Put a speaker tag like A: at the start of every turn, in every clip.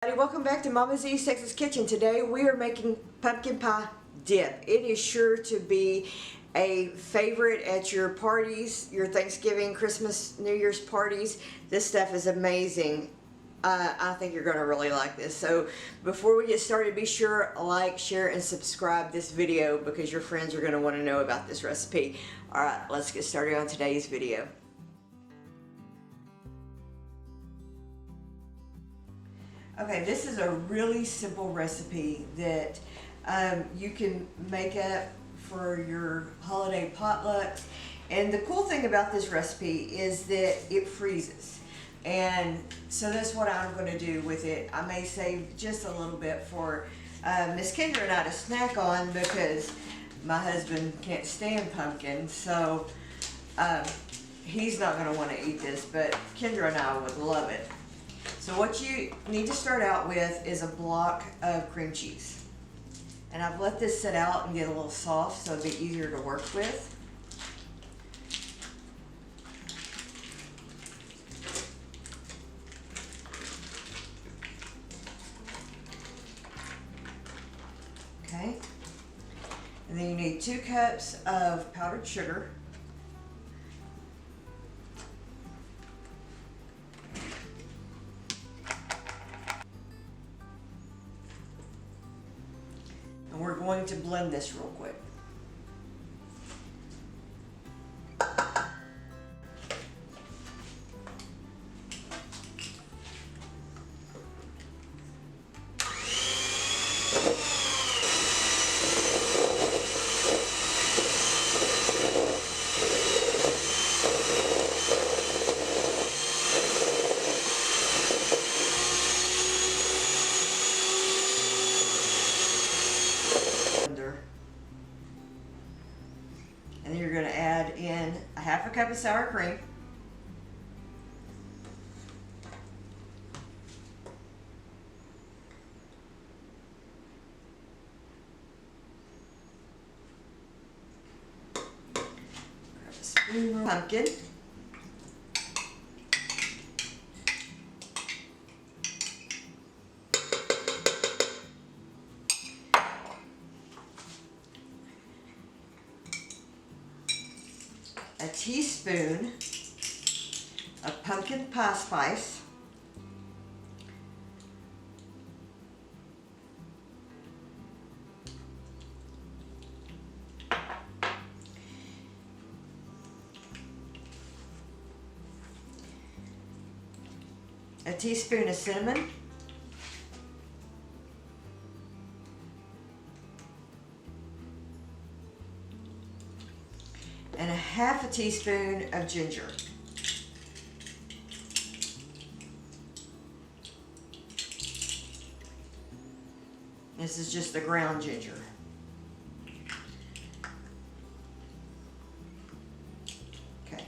A: Welcome back to Mama Z's Texas Kitchen. Today we are making pumpkin pie dip. It is sure to be a favorite at your parties, your Thanksgiving, Christmas, New Year's parties. This stuff is amazing. I think you're going to really like this. So before we get started, be sure to like, share, and subscribe this video because your friends are going to want to know about this recipe. Alright, let's get started on today's video. Okay, this is a really simple recipe that you can make up for your holiday potlucks. And the cool thing about this recipe is that it freezes. And so that's what I'm going to do with it. I may save just a little bit for Miss Kendra and I to snack on because my husband can't stand pumpkin. So he's not going to want to eat this, but Kendra and I would love it. So what you need to start out with is a block of cream cheese. And I've let this sit out and get a little soft so it'll be easier to work with. Okay. And then you need 2 cups of powdered sugar. We're going to blend this real quick. And then you're going to add in a half a cup of sour cream. Grab a spoon of pumpkin. A teaspoon of pumpkin pie spice, a teaspoon of cinnamon, and a half a teaspoon of ginger. This is just the ground ginger. Okay.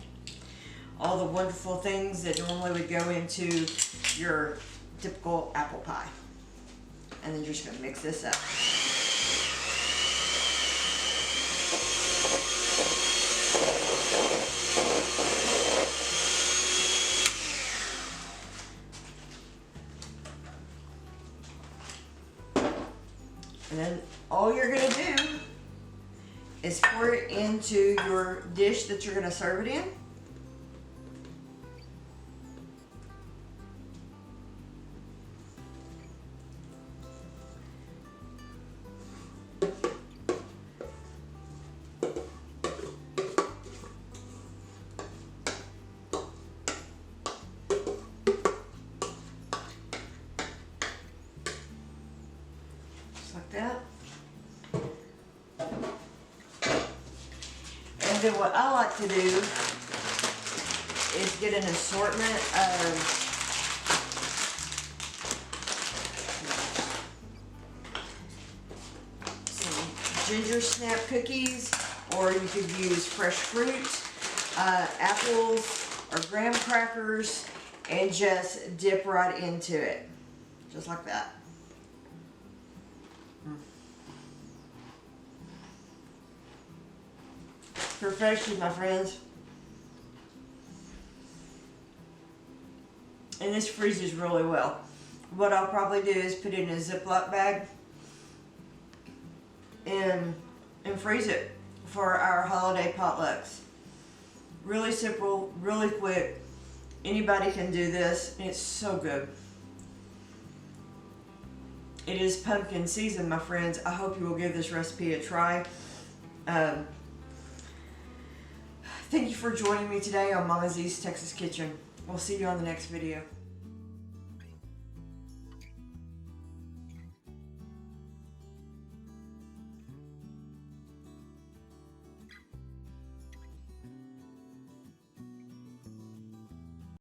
A: All the wonderful things that normally would go into your typical apple pie. And then you're just going to mix this up. And then all you're going to do is pour it into your dish that you're going to serve it in. Like that. And then what I like to do is get an assortment of some ginger snap cookies, or you could use fresh fruit, apples, or graham crackers, and just dip right into it, just like that. Perfection, my friends. And this freezes really well. what I'll probably do is put it in a Ziploc bag and freeze it for our holiday potlucks. Really simple, really quick. Anybody can do this, and it's so good. It is pumpkin season, my friends. I hope you will give this recipe a try. Thank you for joining me today on Mama Z's Texas Kitchen. We'll see you on the next video.